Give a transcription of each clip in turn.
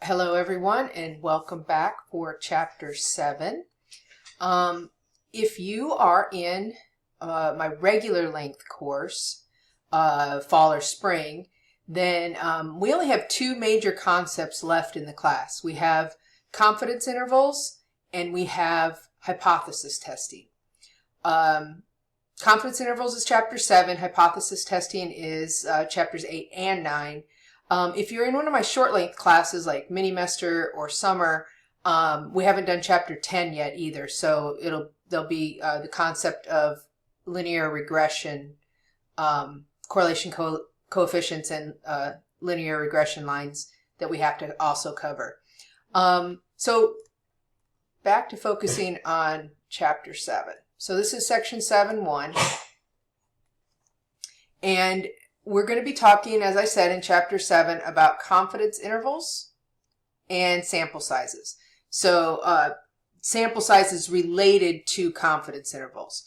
Hello everyone and welcome back for chapter 7. If you are in my regular length course, fall or spring, then we only have two major concepts left in the class. We have confidence intervals and we have hypothesis testing. Confidence intervals is chapter 7, hypothesis testing is chapters 8 and 9. If you're in one of my short length classes like mini-mester or summer, we haven't done chapter 10 yet either, so there'll be the concept of linear regression, correlation coefficients and linear regression lines that we have to also cover. So back to focusing on chapter 7. So this is section 7.1, and we're going to be talking, as I said, in chapter 7 about confidence intervals and sample sizes. So sample sizes related to confidence intervals.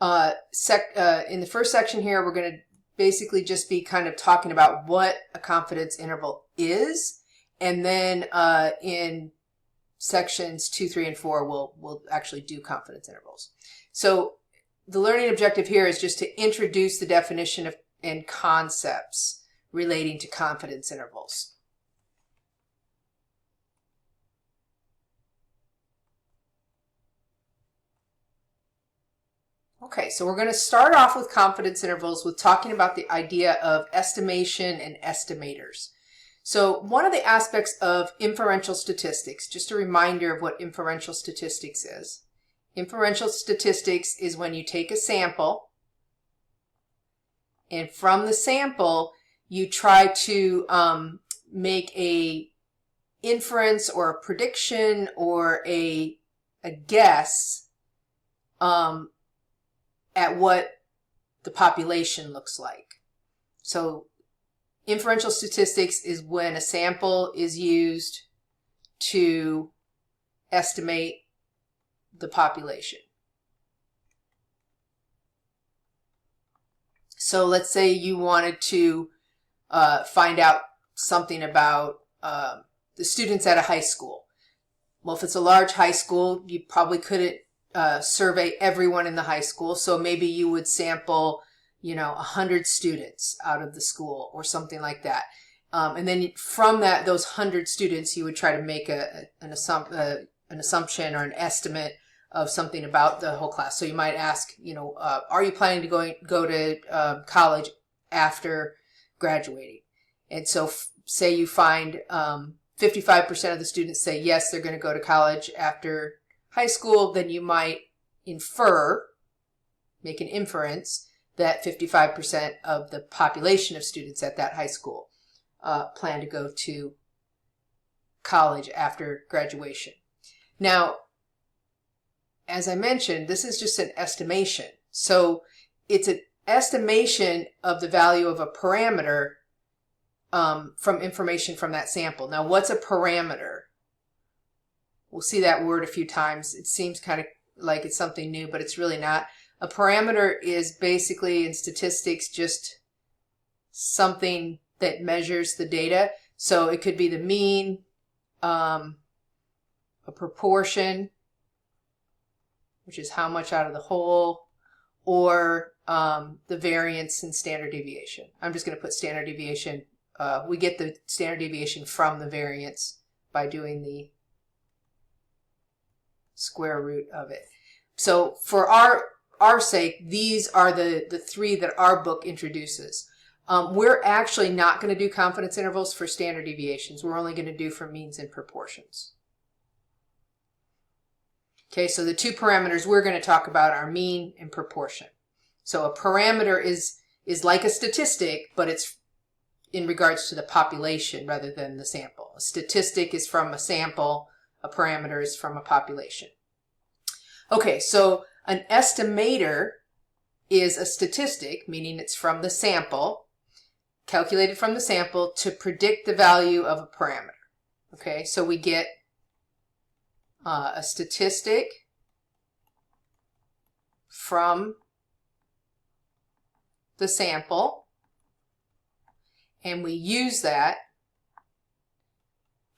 In the first section here, we're going to basically just be kind of talking about what a confidence interval is, and then in sections 2, 3, and 4, we'll actually do confidence intervals. So the learning objective here is just to introduce the definition of and concepts relating to confidence intervals. Okay, so we're going to start off with confidence intervals with talking about the idea of estimation and estimators. So one of the aspects of inferential statistics, just a reminder of what inferential statistics is. Inferential statistics is when you take a sample, and from the sample, you try to make a inference or a prediction or a guess at what the population looks like. So inferential statistics is when a sample is used to estimate the population. So let's say you wanted to find out something about the students at a high school. Well, if it's a large high school, you probably couldn't survey everyone in the high school. So maybe you would sample, 100 students out of the school or something like that. And then from those 100 students, you would try to make an assumption or an estimate of something about the whole class. So you might ask, are you planning to go to college after graduating? And so say you find 55% of the students say yes, they're going to go to college after high school, then you might make an inference that 55% of the population of students at that high school plan to go to college after graduation. Now, as I mentioned, this is just an estimation. So it's an estimation of the value of a parameter from information from that sample. Now, what's a parameter? We'll see that word a few times. It seems kind of like it's something new, but it's really not. A parameter is basically, in statistics, just something that measures the data. So it could be the mean, a proportion, which is how much out of the whole, or the variance and standard deviation. I'm just going to put standard deviation. We get the standard deviation from the variance by doing the square root of it. So for our sake, these are the three that our book introduces. We're actually not going to do confidence intervals for standard deviations. We're only going to do for means and proportions. Okay, so the two parameters we're going to talk about are mean and proportion. So a parameter is like a statistic, but it's in regards to the population rather than the sample. A statistic is from a sample, a parameter is from a population. Okay, so an estimator is a statistic, meaning it's from the sample, calculated from the sample to predict the value of a parameter. Okay, so we get a statistic from the sample, and we use that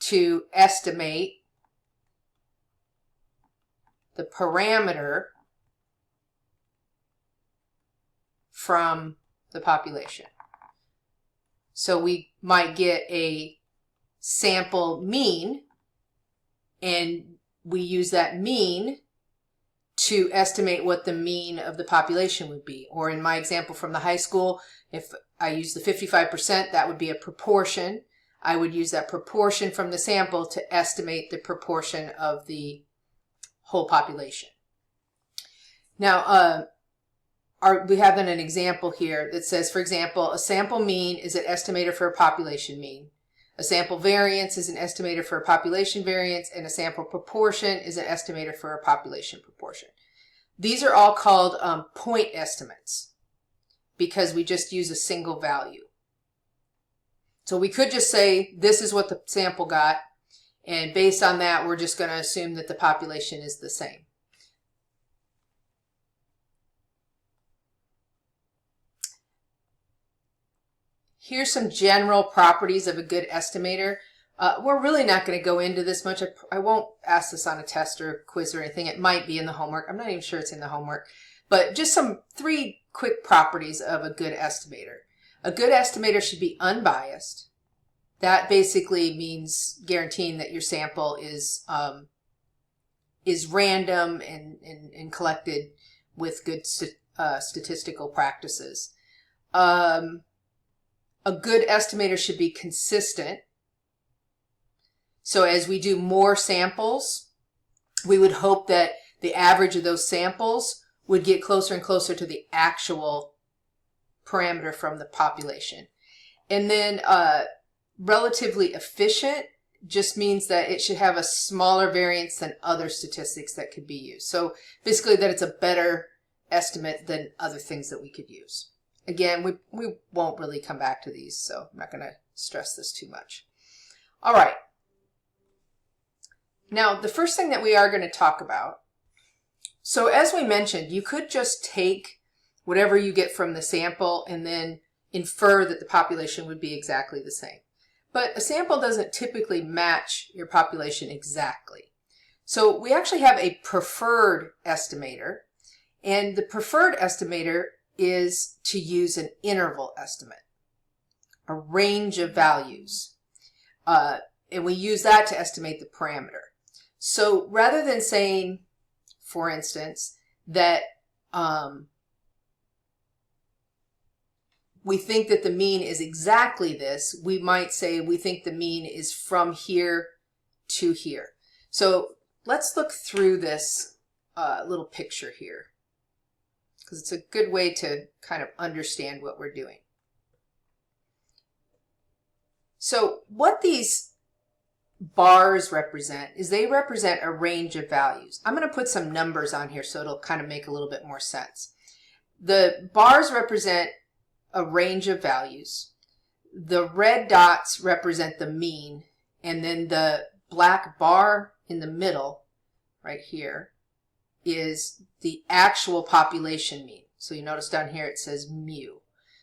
to estimate the parameter from the population. So we might get a sample mean, and we use that mean to estimate what the mean of the population would be. Or in my example from the high school, if I use the 55%, that would be a proportion. I would use that proportion from the sample to estimate the proportion of the whole population. Now, we have an example here that says, for example, a sample mean is an estimator for a population mean. A sample variance is an estimator for a population variance, and a sample proportion is an estimator for a population proportion. These are all called point estimates because we just use a single value. So we could just say this is what the sample got, and based on that, we're just going to assume that the population is the same. Here's some general properties of a good estimator. We're really not going to go into this much. I won't ask this on a test or a quiz or anything. It might be in the homework. I'm not even sure it's in the homework. But just some 3 quick properties of a good estimator. A good estimator should be unbiased. That basically means guaranteeing that your sample is random and collected with good statistical practices. A good estimator should be consistent. So as we do more samples, we would hope that the average of those samples would get closer and closer to the actual parameter from the population. And then relatively efficient just means that it should have a smaller variance than other statistics that could be used. So basically that it's a better estimate than other things that we could use. Again, we won't really come back to these, so I'm not going to stress this too much. All right. Now, the first thing that we are going to talk about, so as we mentioned, you could just take whatever you get from the sample and then infer that the population would be exactly the same. But a sample doesn't typically match your population exactly. So we actually have a preferred estimator, and the preferred estimator is to use an interval estimate, a range of values. And we use that to estimate the parameter. So rather than saying, for instance, that we think that the mean is exactly this, we might say we think the mean is from here to here. So let's look through this little picture here, because it's a good way to kind of understand what we're doing. So what these bars represent is they represent a range of values. I'm going to put some numbers on here so it'll kind of make a little bit more sense. The bars represent a range of values. The red dots represent the mean, and then the black bar in the middle right here is the actual population mean. So you notice down here it says mu.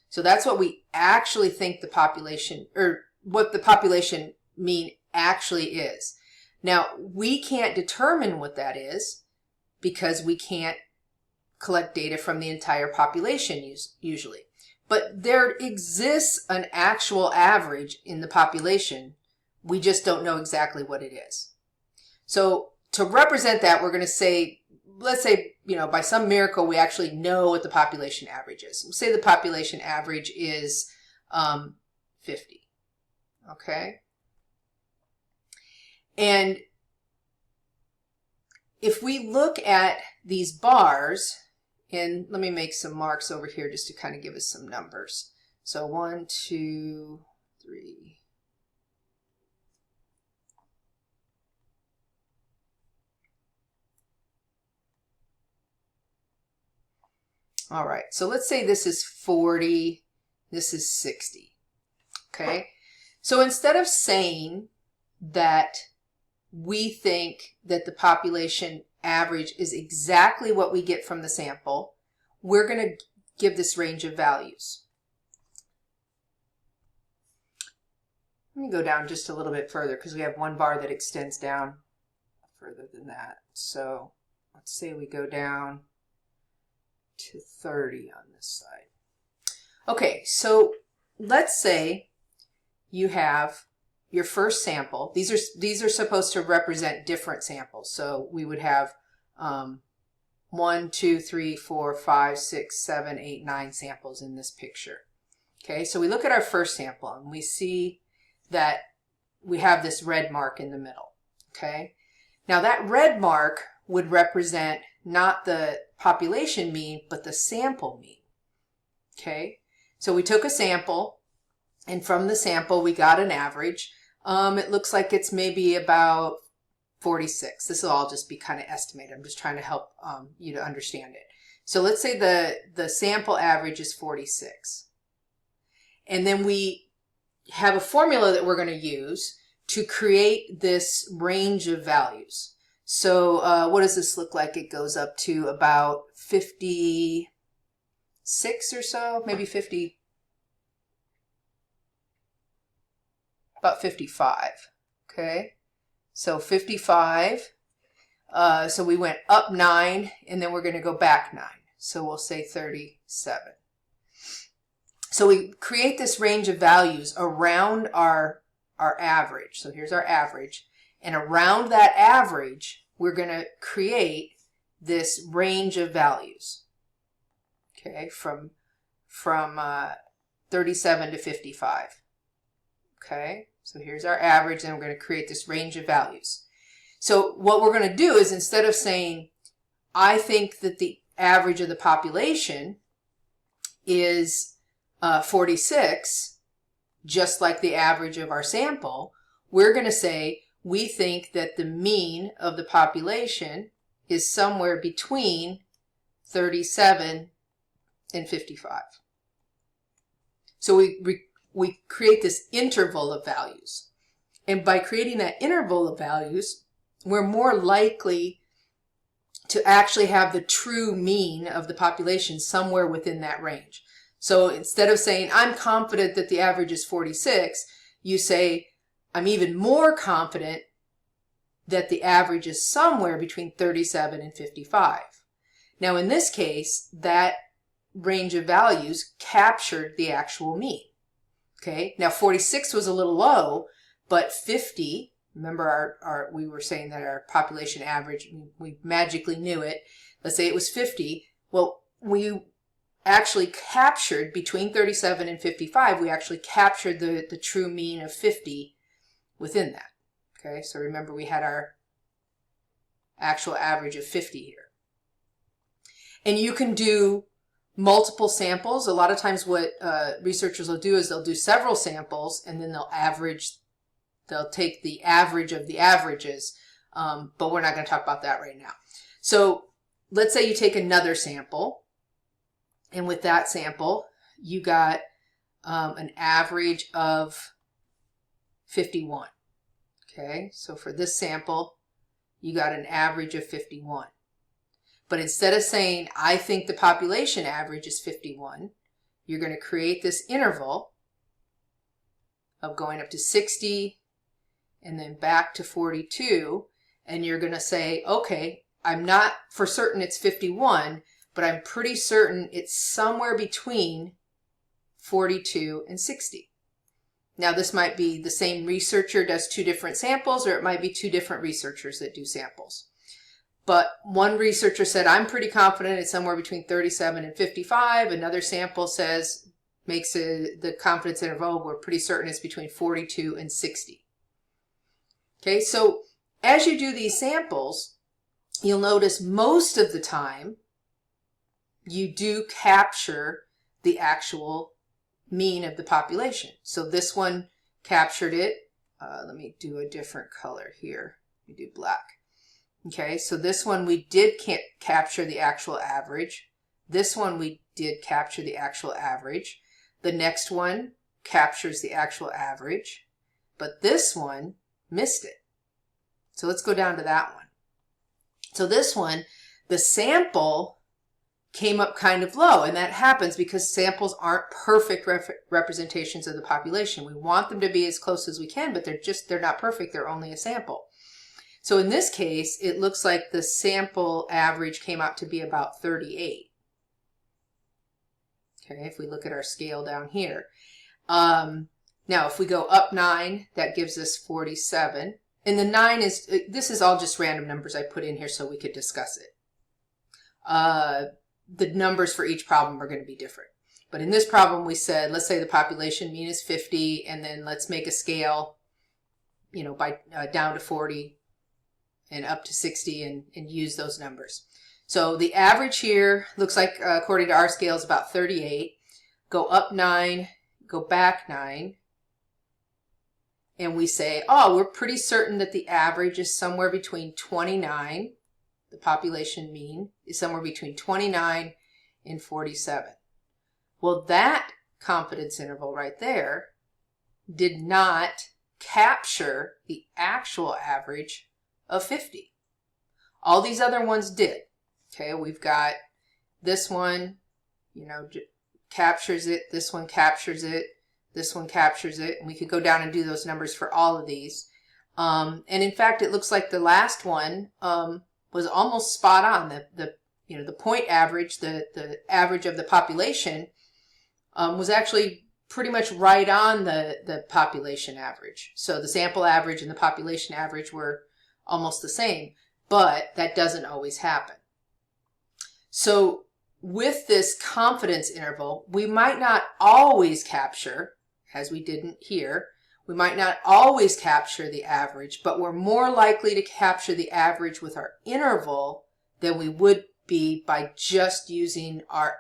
So that's what we actually think the population, or what the population mean actually is. Now, we can't determine what that is because we can't collect data from the entire population usually. But there exists an actual average in the population. We just don't know exactly what it is. So to represent that, we're going to say, let's say, by some miracle, we actually know what the population average is. We'll say the population average is 50. Okay? And if we look at these bars, and let me make some marks over here just to kind of give us some numbers. So 1, 2, 3. All right, so let's say this is 40, this is 60. Okay, so instead of saying that we think that the population average is exactly what we get from the sample, we're going to give this range of values. Let me go down just a little bit further because we have one bar that extends down further than that. So let's say we go down to 30 on this side. Okay, so let's say you have your first sample. These are supposed to represent different samples. So we would have 1, 2, 3, 4, 5, 6, 7, 8, 9 samples in this picture. Okay, so we look at our first sample and we see that we have this red mark in the middle. Okay, now that red mark would represent not the population mean, but the sample mean. Okay, so we took a sample, and from the sample we got an average. It looks like it's maybe about 46. This will all just be kind of estimated. I'm just trying to help you to understand it. So let's say the sample average is 46. And then we have a formula that we're going to use to create this range of values. So what does this look like? It goes up to about 56 or so, maybe 50. About 55. Okay, so 55. So we went up 9, and then we're going to go back 9. So we'll say 37. So we create this range of values around our average. So here's our average. And around that average, we're going to create this range of values. Okay, from 37 to 55. Okay, so here's our average, and we're going to create this range of values. So what we're going to do is, instead of saying, I think that the average of the population is 46, just like the average of our sample, we're going to say, we think that the mean of the population is somewhere between 37 and 55. So we create this interval of values. And by creating that interval of values, we're more likely to actually have the true mean of the population somewhere within that range. So instead of saying, I'm confident that the average is 46, you say, I'm even more confident that the average is somewhere between 37 and 55. Now in this case, that range of values captured the actual mean. Okay, now 46 was a little low, but 50, remember we were saying that our population average, we magically knew it. Let's say it was 50. Well, we actually captured between 37 and 55, we actually captured the true mean of 50 within that. Okay, so remember we had our actual average of 50 here. And you can do multiple samples. A lot of times what researchers will do is they'll do several samples, and then they'll take the average of the averages, but we're not going to talk about that right now. So let's say you take another sample, and with that sample you got an average of 51. Okay, so for this sample you got an average of 51. But instead of saying, I think the population average is 51, you're going to create this interval of going up to 60 and then back to 42. And you're going to say, okay, I'm not for certain it's 51, but I'm pretty certain it's somewhere between 42 and 60. Now this might be the same researcher does 2 different samples, or it might be 2 different researchers that do samples. But one researcher said, I'm pretty confident it's somewhere between 37 and 55. Another sample says, makes the confidence interval, we're pretty certain it's between 42 and 60. Okay, so as you do these samples, you'll notice most of the time you do capture the actual mean of the population. So this one captured it. Let me do a different color here. Let me do black. Okay, so this one we did capture the actual average. This one we did capture the actual average. The next one captures the actual average, but this one missed it. So let's go down to that one. So this one, the sample came up kind of low. And that happens because samples aren't perfect representations of the population. We want them to be as close as we can, but they're not perfect. They're only a sample. So in this case, it looks like the sample average came out to be about 38. Okay, if we look at our scale down here. Now, if we go up 9, that gives us 47. And the 9 this is all just random numbers I put in here so we could discuss it. The numbers for each problem are going to be different. But in this problem, we said, let's say the population mean is 50, and then let's make a scale, you know, by down to 40 and up to 60 and use those numbers. So the average here looks like, according to our scale, is about 38. Go up 9, go back 9. And we say, oh, we're pretty certain that the average is somewhere between 29. The population mean is somewhere between 29 and 47. Well, that confidence interval right there did not capture the actual average of 50. All these other ones did. Okay, we've got this one, you know, captures it. This one captures it. This one captures it. And we could go down and do those numbers for all of these. And in fact, it looks like the last one was almost spot on. The point average, the average of the population, was actually pretty much right on the population average. So the sample average and the population average were almost the same, but that doesn't always happen. So with this confidence interval, we might not always capture, as we didn't here, we might not always capture the average, but we're more likely to capture the average with our interval than we would be by just using our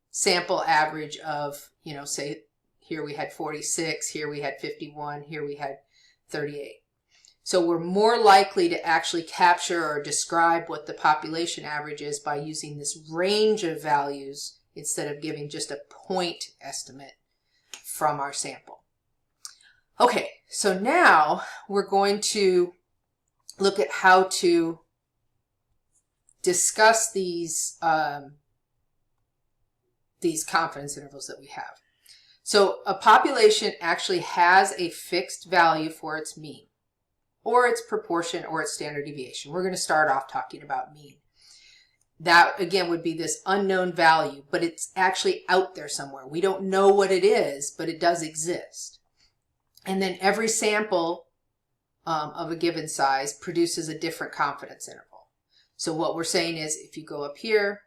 sample average of, you know, say here we had 46, here we had 51, here we had 38. So we're more likely to actually capture or describe what the population average is by using this range of values instead of giving just a point estimate from our sample. Okay, so now we're going to look at how to discuss these confidence intervals that we have. So a population actually has a fixed value for its mean, or its proportion, or its standard deviation. We're going to start off talking about mean. That, again, would be this unknown value, but it's actually out there somewhere. We don't know what it is, but it does exist. And then every sample of a given size produces a different confidence interval. So what we're saying is, if you go up here,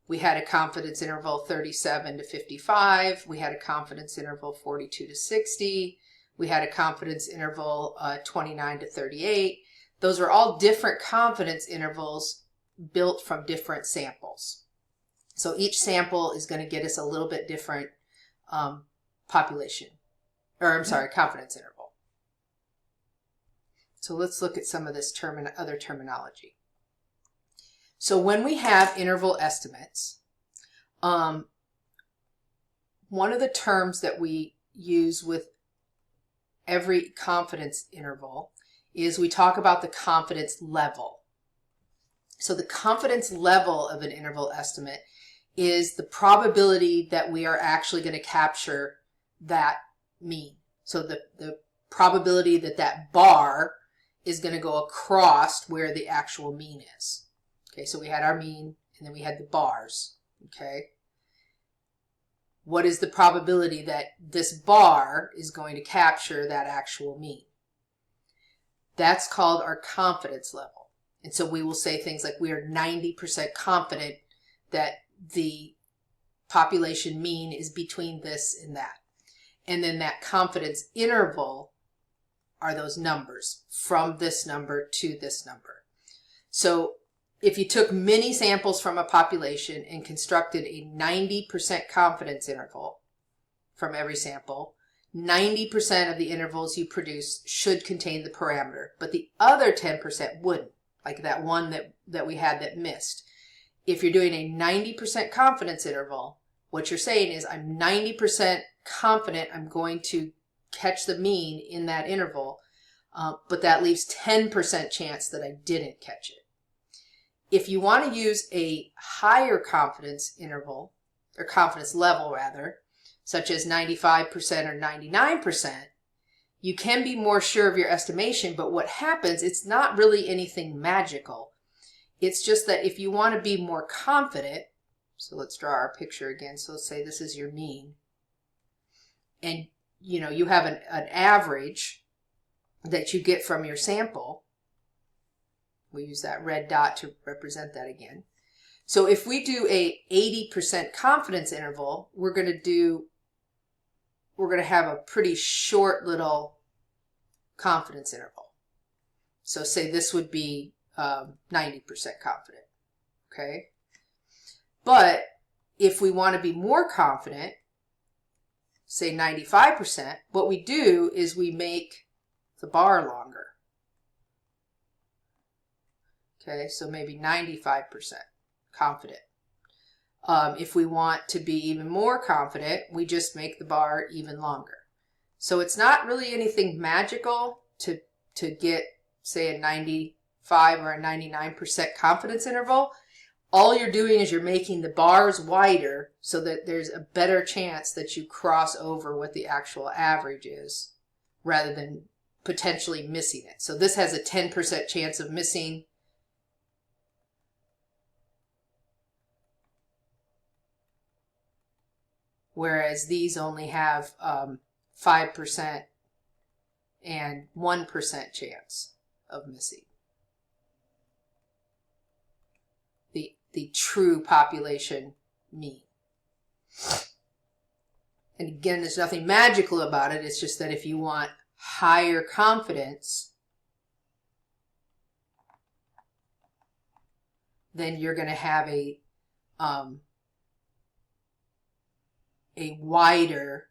we had a confidence interval 37 to 55. We had a confidence interval 42 to 60. We had a confidence interval 29 to 38. Those are all different confidence intervals built from different samples. So each sample is going to get us a little bit different confidence interval. So let's look at some of this other terminology. So when we have interval estimates, one of the terms that we use with every confidence interval is we talk about the confidence level. So the confidence level of an interval estimate is the probability that we are actually going to capture that mean. So the probability that that bar is going to go across where the actual mean is. Okay, so we had our mean and then we had the bars. Okay. What is the probability that this bar is going to capture that actual mean? That's called our confidence level. And so we will say things like we are 90% confident that the population mean is between this and that. And then that confidence interval are those numbers from this number to this number. So if you took many samples from a population and constructed a 90% confidence interval from every sample, 90% of the intervals you produce should contain the parameter, but the other 10% wouldn't, like that one that we had that missed. If you're doing a 90% confidence interval, what you're saying is I'm 90% confident I'm going to catch the mean in that interval, but that leaves 10% chance that I didn't catch it. If you want to use a higher confidence interval, or confidence level rather, such as 95% or 99%, you can be more sure of your estimation, but what happens, it's not really anything magical. It's just that if you want to be more confident, so let's draw our picture again. So let's say this is your mean. And you have an average that you get from your sample. We use that red dot to represent that again. So if we do a 80% confidence interval, we're going to have a pretty short little confidence interval. So say this would be 90% confident, okay? But if we want to be more confident, say 95%, what we do is we make the bar longer. Okay, so maybe 95% confident. If we want to be even more confident, we just make the bar even longer. So it's not really anything magical to get, say, a 95 or a 99% confidence interval. All you're doing is you're making the bars wider so that there's a better chance that you cross over what the actual average is rather than potentially missing it. So this has a 10% chance of missing. Whereas these only have 5% and 1% chance of missing. The true population mean. And again, there's nothing magical about it. It's just that if you want higher confidence, then you're going to have a wider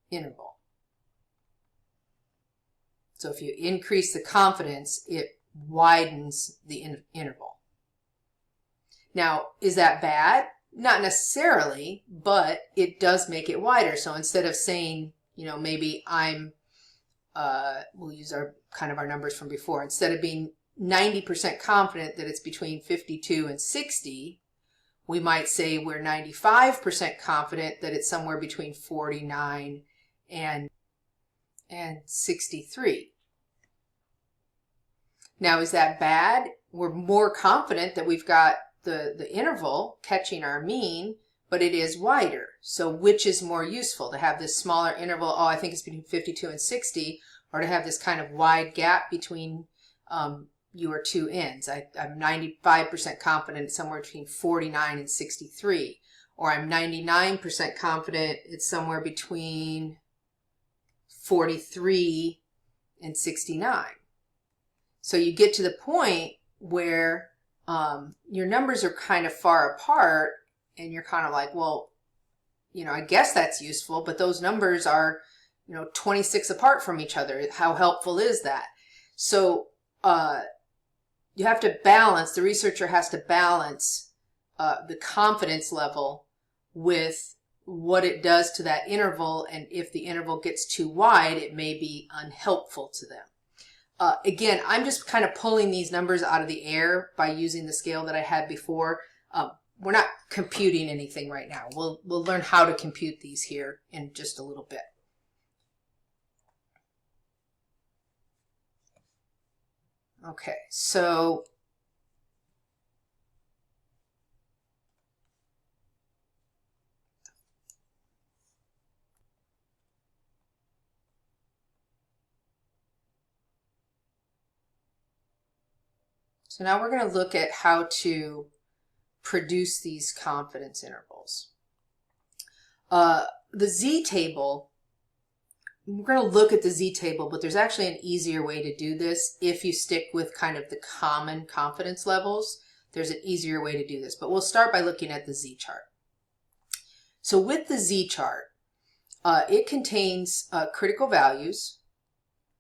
interval. So if you increase the confidence, it widens the interval. Now, is that bad? Not necessarily, but it does make it wider. So instead of saying, maybe I'm, we'll use our numbers from before. Instead of being 90% confident that it's between 52 and 60, we might say we're 95% confident that it's somewhere between 49 and 63. Now, is that bad? We're more confident that we've got the interval catching our mean, but it is wider. So which is more useful, to have this smaller interval, I think it's between 52 and 60, or to have this kind of wide gap between your two ends? I'm 95% confident it's somewhere between 49 and 63. Or I'm 99% confident it's somewhere between 43 and 69. So you get to the point where your numbers are kind of far apart and you're kind of like, well, I guess that's useful, but those numbers are, 26 apart from each other. How helpful is that? So you have to balance, the researcher has to balance the confidence level with what it does to that interval, and if the interval gets too wide, it may be unhelpful to them. Again, I'm just kind of pulling these numbers out of the air by using the scale that I had before. We're not computing anything right now. We'll learn how to compute these here in just a little bit. Okay, so now we're going to look at how to produce these confidence intervals. The z-table, we're going to look at the z-table, but there's actually an easier way to do this. If you stick with kind of the common confidence levels, there's an easier way to do this. But we'll start by looking at the z-chart. So with the z-chart, it contains critical values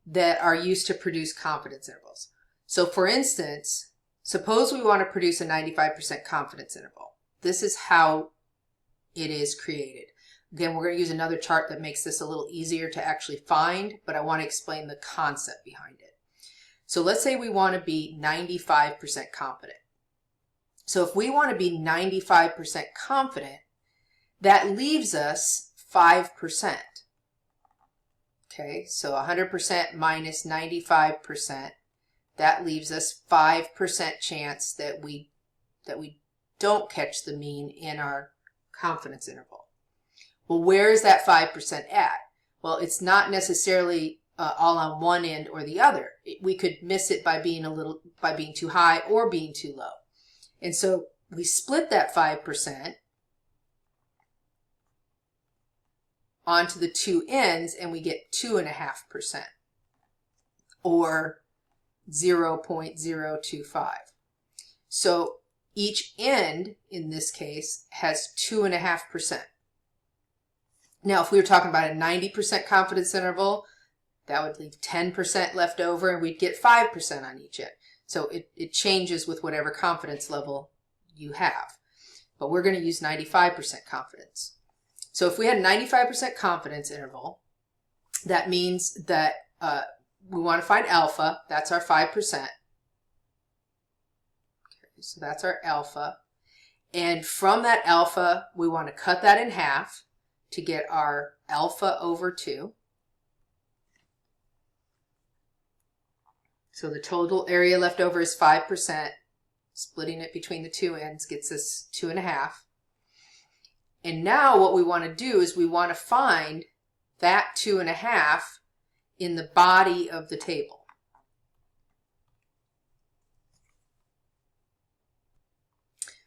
that are used to produce confidence intervals. So for instance, suppose we want to produce a 95% confidence interval. This is how it is created. Again, we're going to use another chart that makes this a little easier to actually find, but I want to explain the concept behind it. So let's say we want to be 95% confident. So if we want to be 95% confident, that leaves us 5%. Okay, so 100% minus 95%, that leaves us 5% chance that we don't catch the mean in our confidence interval. Well, where is that 5% at? Well, it's not necessarily all on one end or the other. We could miss it by being too high or being too low. And so we split that 5% onto the two ends and we get 2.5% or 0.025. So each end in this case has 2.5%. Now, if we were talking about a 90% confidence interval, that would leave 10% left over and we'd get 5% on each end. So it changes with whatever confidence level you have. But we're going to use 95% confidence. So if we had a 95% confidence interval, that means that we want to find alpha. That's our 5%. Okay, so that's our alpha. And from that alpha, we want to cut that in half to get our alpha over 2. So the total area left over is 5%. Splitting it between the two ends gets us 2.5. And now what we want to do is we want to find that 2.5 in the body of the table.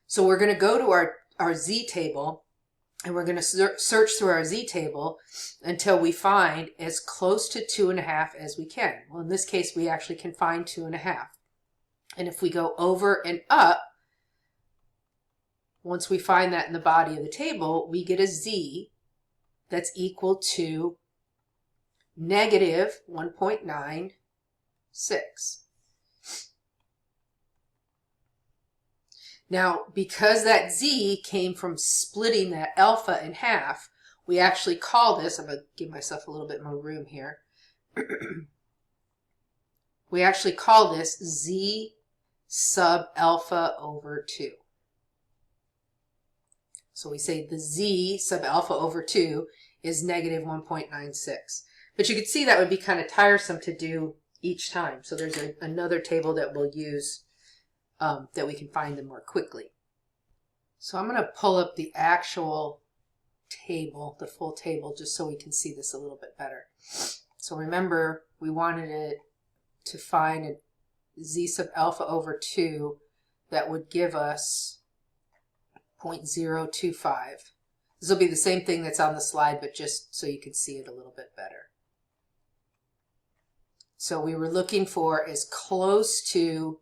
So we're going to go to our Z table and we're going to search through our Z table until we find as close to 2.5 as we can. Well, in this case, we actually can find 2.5. And if we go over and up, once we find that in the body of the table, we get a Z that's equal to negative 1.96. Now, because that Z came from splitting that alpha in half, we actually call this, I'm going to give myself a little bit more room here. We actually call this Z sub alpha over 2. So we say the Z sub alpha over 2 is negative 1.96. But you could see that would be kind of tiresome to do each time. So there's another table that we'll use that we can find them more quickly. So I'm going to pull up the actual table, the full table, just so we can see this a little bit better. So remember, we wanted it to find a Z sub alpha over 2 that would give us 0.025. This will be the same thing that's on the slide, but just so you can see it a little bit better. So we were looking for as close to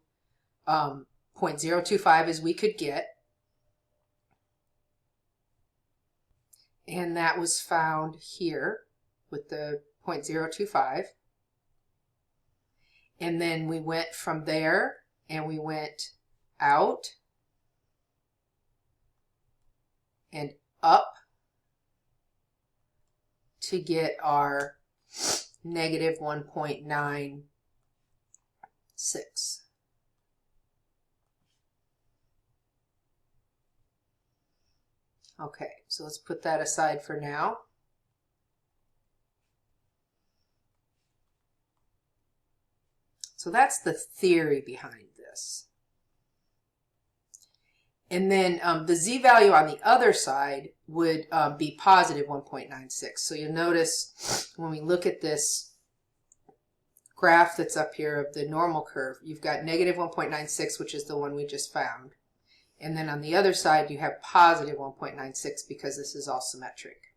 0.025 as we could get. And that was found here with the 0.025. And then we went from there and we went out and up to get our negative 1.96. Okay, so let's put that aside for now. So that's the theory behind this. And then the Z value on the other side would be positive 1.96. So you'll notice when we look at this graph that's up here of the normal curve, you've got negative 1.96, which is the one we just found. And then on the other side, you have positive 1.96 because this is all symmetric.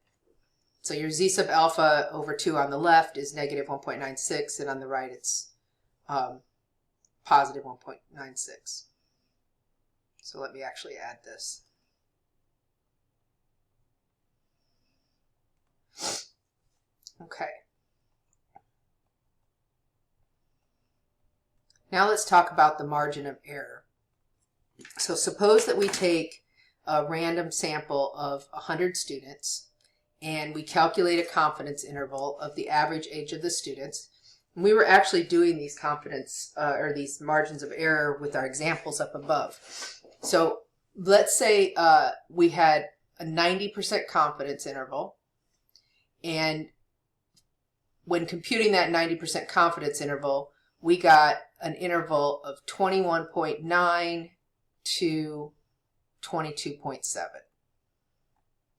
So your Z sub alpha over 2 on the left is negative 1.96, and on the right it's positive 1.96. So let me actually add this. Okay. Now let's talk about the margin of error. So suppose that we take a random sample of 100 students and we calculate a confidence interval of the average age of the students. And we were actually doing these confidence or these margins of error with our examples up above. So let's say we had a 90% confidence interval, and when computing that 90% confidence interval, we got an interval of 21.9 to 22.7.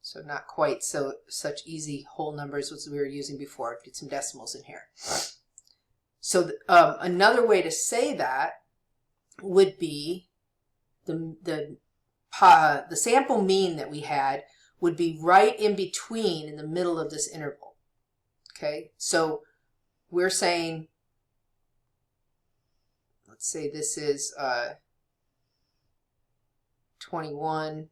So not quite such easy whole numbers as we were using before. Did some decimals in here. So another way to say that would be the sample mean that we had would be right in between, in the middle of this interval. Okay, so we're saying, let's say this is 21.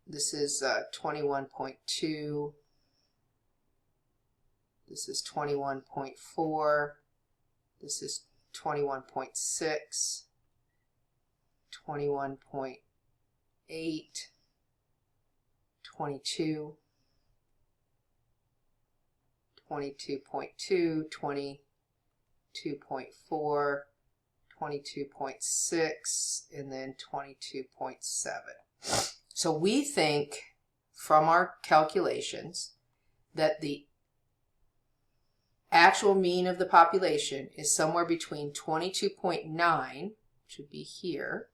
This is 21.2. This is 21.4. This is 21.6. 21.8. 22. 22.2. 22.4. 22.6, and then 22.7. So we think from our calculations that the actual mean of the population is somewhere between 22.9, which would be here,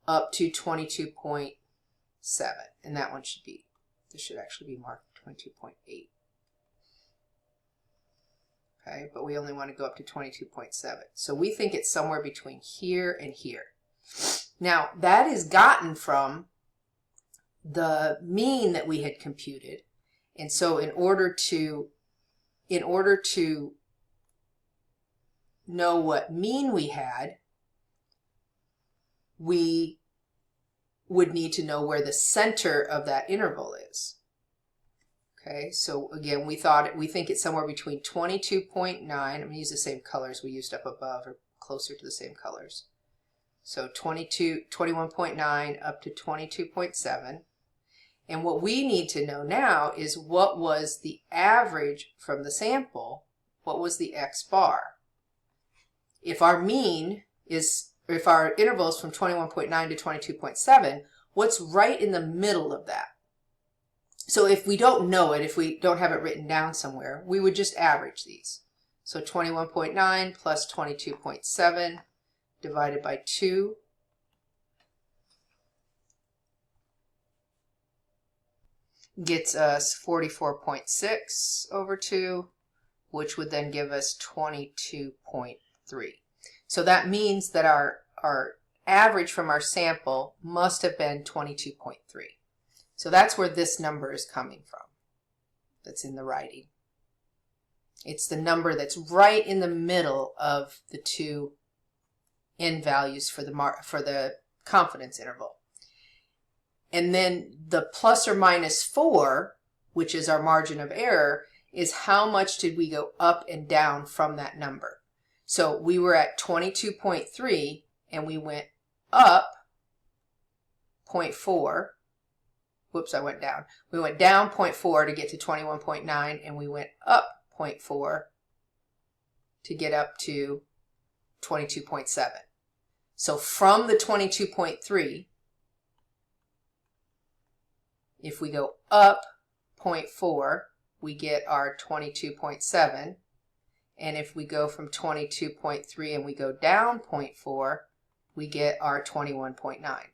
up to 22.7. And that one should be, this should actually be marked 22.8. Okay, but we only want to go up to 22.7. So we think it's somewhere between here and here. Now, that is gotten from the mean that we had computed. And so in order to know what mean we had, we would need to know where the center of that interval is. Okay, so again, we think it's somewhere between 22.9. I'm going to use the same colors we used up above, or closer to the same colors. So 21.9 up to 22.7. And what we need to know now is what was the average from the sample, what was the X bar. If our mean is, if our interval is from 21.9 to 22.7, what's right in the middle of that? So if we don't know it, if we don't have it written down somewhere, we would just average these. So 21.9 plus 22.7 divided by 2. Gets us 44.6 over 2, which would then give us 22.3. So that means that our average from our sample must have been 22.3. So that's where this number is coming from, that's in the writing. It's the number that's right in the middle of the two n values for the confidence interval. And then the plus or minus 4, which is our margin of error, is how much did we go up and down from that number. So we were at 22.3 and we went up 0.4. Whoops, I went down. We went down 0.4 to get to 21.9, and we went up 0.4 to get up to 22.7. So from the 22.3, if we go up 0.4, we get our 22.7. And if we go from 22.3 and we go down 0.4, we get our 21.9.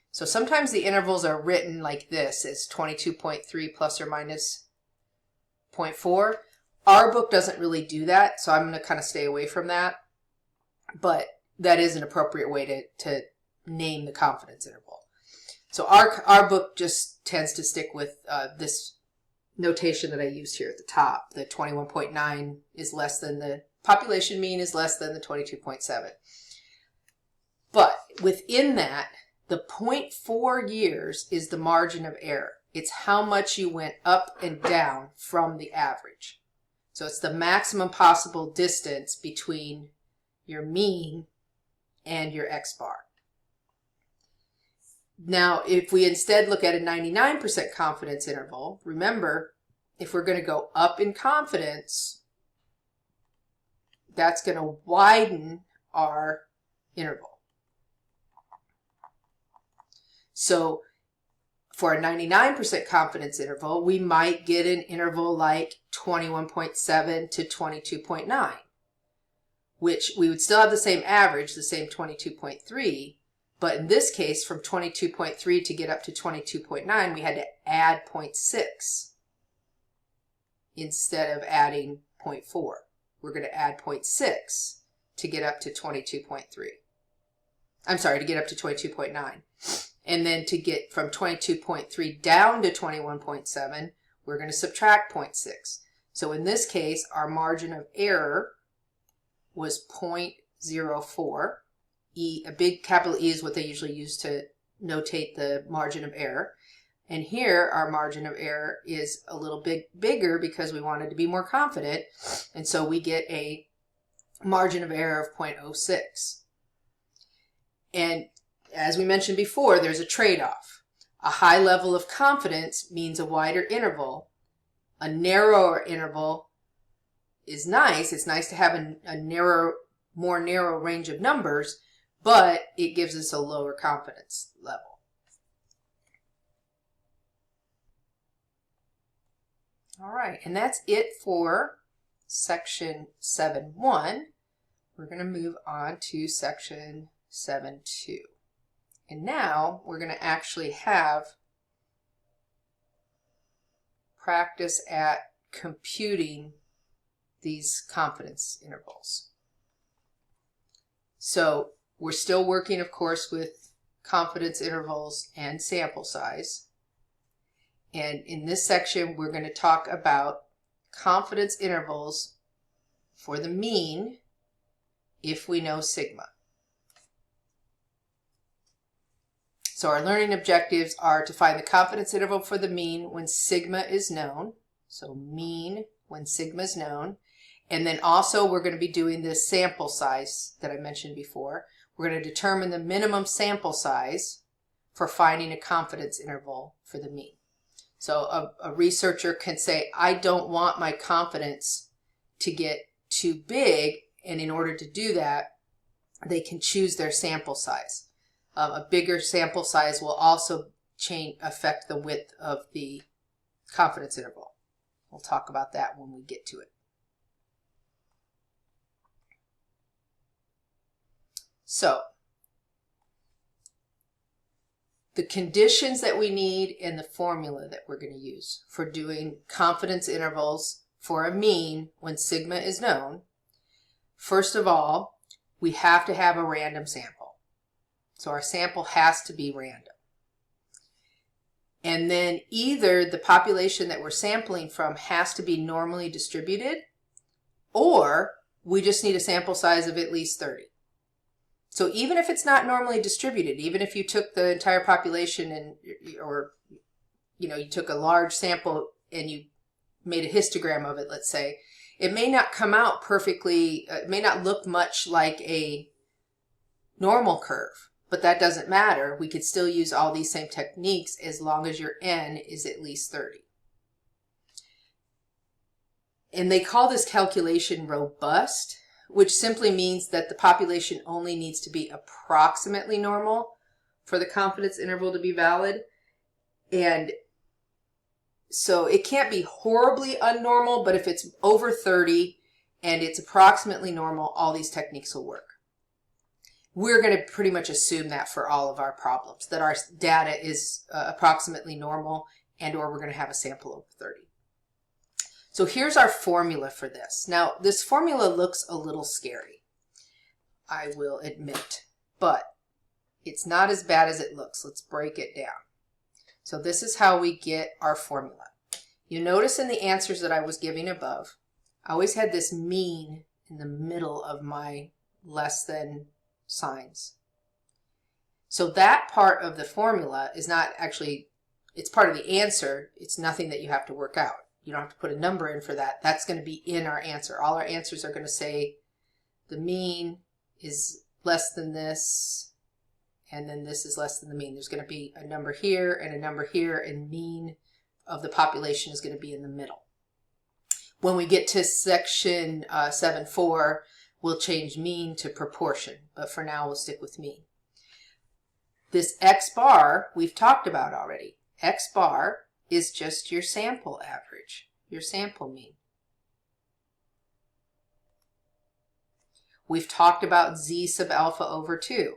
So sometimes the intervals are written like this, as 22.3 plus or minus 0.4. Our book doesn't really do that, so I'm going to kind of stay away from that. But that is an appropriate way to name the confidence interval. So our book just tends to stick with this notation that I used here at the top. The 21.9 is less than the population mean, is less than the 22.7. But within that, the 0.4 years is the margin of error. It's how much you went up and down from the average. So it's the maximum possible distance between your mean and your X bar. Now, if we instead look at a 99% confidence interval, remember, if we're going to go up in confidence, that's going to widen our interval. So for a 99% confidence interval, we might get an interval like 21.7 to 22.9, which we would still have the same average, the same 22.3, but in this case, from 22.3 to get up to 22.9, we had to add 0.6 instead of adding 0.4. We're going to add 0.6 to get up to 22.3. I'm sorry, to get up to 22.9. And then to get from 22.3 down to 21.7, we're going to subtract 0.6. So in this case, our margin of error was 0.04. A big capital E is what they usually use to notate the margin of error. And here, our margin of error is a little bit bigger because we wanted to be more confident. And so we get a margin of error of 0.06. And as we mentioned before, there's a trade-off. A high level of confidence means a wider interval. A narrower interval is nice. It's nice to have a more narrow range of numbers, but it gives us a lower confidence level. All right, and that's it for section 7.1. We're going to move on to section 7.2. And now we're going to actually have practice at computing these confidence intervals. So we're still working, of course, with confidence intervals and sample size. And in this section, we're going to talk about confidence intervals for the mean if we know sigma. So our learning objectives are to find the confidence interval for the mean when sigma is known. So mean when sigma is known. And then also we're going to be doing this sample size that I mentioned before. We're going to determine the minimum sample size for finding a confidence interval for the mean. So a researcher can say, I don't want my confidence to get too big, and in order to do that, they can choose their sample size. A bigger sample size will also affect the width of the confidence interval. We'll talk about that when we get to it. So, the conditions that we need and the formula that we're going to use for doing confidence intervals for a mean when sigma is known. First of all, we have to have a random sample. So our sample has to be random. And then either the population that we're sampling from has to be normally distributed, or we just need a sample size of at least 30. So even if it's not normally distributed, even if you took the entire population or you took a large sample and you made a histogram of it, let's say, it may not come out perfectly, it may not look much like a normal curve, but that doesn't matter. We could still use all these same techniques as long as your N is at least 30. And they call this calculation robust, which simply means that the population only needs to be approximately normal for the confidence interval to be valid. And so it can't be horribly unnormal, but if it's over 30 and it's approximately normal, all these techniques will work. We're going to pretty much assume that for all of our problems, that our data is approximately normal and or we're going to have a sample over 30. So here's our formula for this. Now, this formula looks a little scary, I will admit, but it's not as bad as it looks. Let's break it down. So this is how we get our formula. You notice in the answers that I was giving above, I always had this mean in the middle of my less than signs. So that part of the formula is not actually, it's part of the answer. It's nothing that you have to work out. You don't have to put a number in for that. That's going to be in our answer. All our answers are going to say the mean is less than this and then this is less than the mean. There's going to be a number here and a number here, and mean of the population is going to be in the middle. When we get to section 7.4, we'll change mean to proportion, but for now we'll stick with mean. This X bar we've talked about already. X bar is just your sample average, your sample mean. We've talked about Z sub alpha over 2.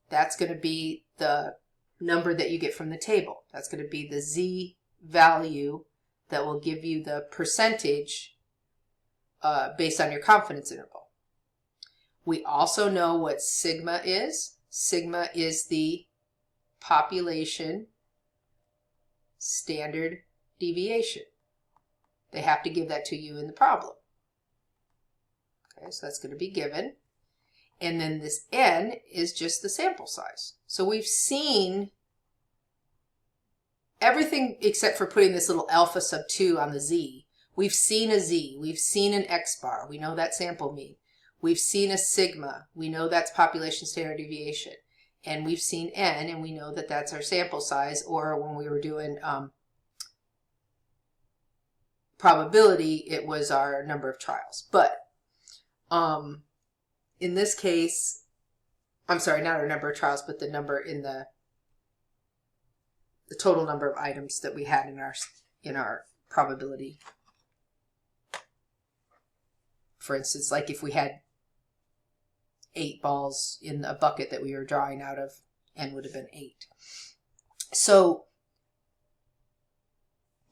That's going to be the number that you get from the table. That's going to be the Z value that will give you the percentage based on your confidence interval. We also know what sigma is. Sigma is the population standard deviation. They have to give that to you in the problem. Okay, so that's going to be given. And then this N is just the sample size. So we've seen everything except for putting this little alpha sub 2 on the Z. We've seen a Z. We've seen an X bar. We know that's sample mean. We've seen a sigma. We know that's population standard deviation. And we've seen N, and we know that that's our sample size, or when we were doing probability, it was our number of trials. But in this case, I'm sorry, not our number of trials, but the number in the total number of items that we had in our probability. For instance, like if we had 8 balls in a bucket that we were drawing out of, N would have been 8. So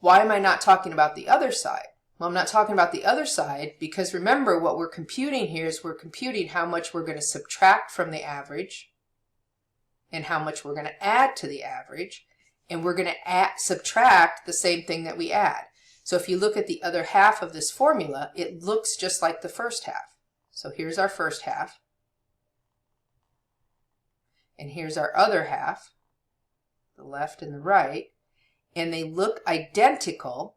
why am I not talking about the other side? Well, I'm not talking about the other side because remember what we're computing here is we're computing how much we're going to subtract from the average and how much we're going to add to the average, and we're going to subtract the same thing that we add. So if you look at the other half of this formula, it looks just like the first half. So here's our first half, and here's our other half, the left and the right, and they look identical,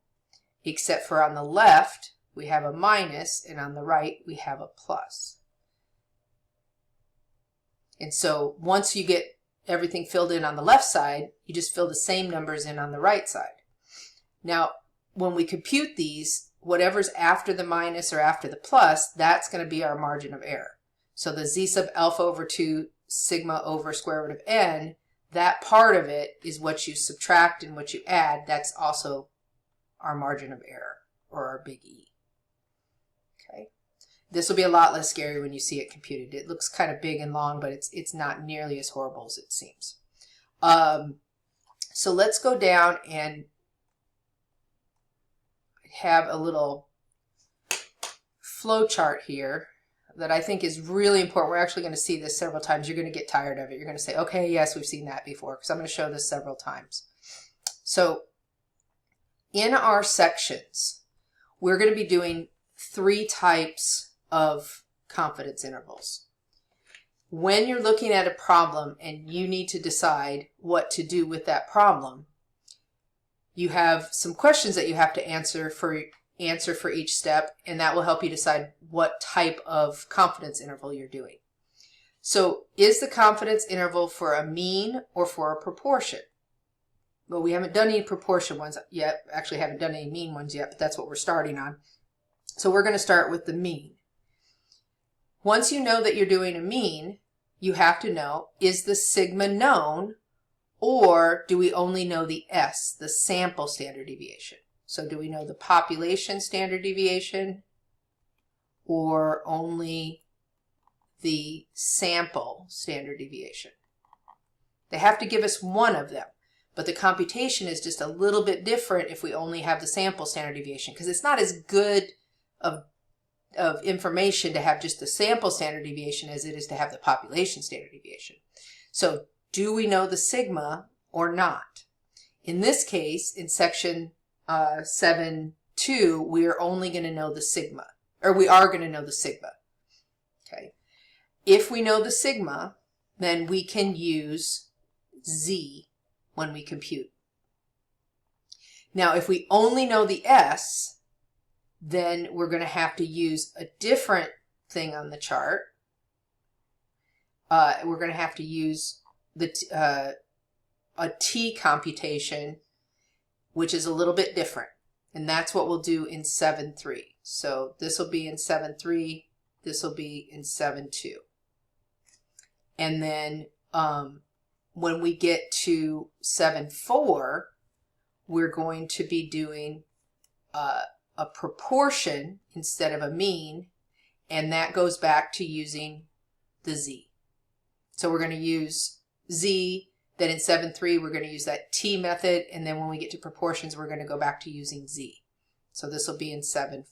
except for on the left we have a minus and on the right we have a plus. And so once you get everything filled in on the left side, you just fill the same numbers in on the right side. Now when we compute these, whatever's after the minus or after the plus, that's going to be our margin of error. So the Z sub alpha over 2 sigma over square root of N, that part of it is what you subtract and what you add. That's also our margin of error, or our big E. Okay, this will be a lot less scary when you see it computed. It looks kind of big and long, but it's not nearly as horrible as it seems. So let's go down and have a little flow chart here that I think is really important. We're actually going to see this several times. You're going to get tired of it. You're going to say, okay, yes, we've seen that before, because I'm going to show this several times. So in our sections, we're going to be doing 3 types of confidence intervals. When you're looking at a problem and you need to decide what to do with that problem, you have some questions that you have to answer for each step, and that will help you decide what type of confidence interval you're doing. So is the confidence interval for a mean or for a proportion? Well, we haven't done any proportion ones yet. Actually, haven't done any mean ones yet, but that's what we're starting on. So we're going to start with the mean. Once you know that you're doing a mean, you have to know, is the sigma known, or do we only know the S, the sample standard deviation? So do we know the population standard deviation, or only the sample standard deviation? They have to give us one of them. But the computation is just a little bit different if we only have the sample standard deviation, because it's not as good of information to have just the sample standard deviation as it is to have the population standard deviation. So do we know the sigma or not? In this case, in section 7.2, we are only going to know the sigma, or we are going to know the sigma. Okay. If we know the sigma, then we can use Z when we compute. Now, if we only know the S, then we're going to have to use a different thing on the chart. we're going to have to use a t computation, which is a little bit different. And that's what we'll do in 7.3. So this will be in 7.3. This will be in 7.2. And then when we get to 7.4, we're going to be doing a proportion instead of a mean, and that goes back to using the z. So we're going to use z, then in 7.3 we're going to use that t method, and then when we get to proportions we're going to go back to using z. So this will be in 7.4.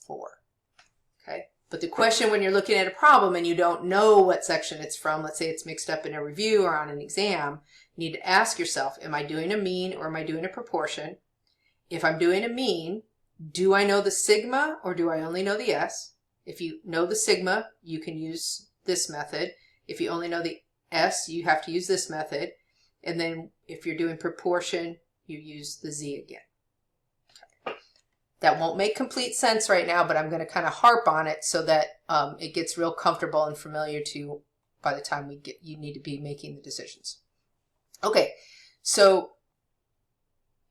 Okay? But the question when you're looking at a problem and you don't know what section it's from, let's say it's mixed up in a review or on an exam, you need to ask yourself, am I doing a mean or am I doing a proportion? If I'm doing a mean, do I know the sigma or do I only know the s? If you know the sigma, you can use this method. If you only know the s, you have to use this method. And then if you're doing proportion, you use the z again. Okay. That won't make complete sense right now, but I'm going to kind of harp on it so that it gets real comfortable and familiar to you by the time you need to be making the decisions. Okay, so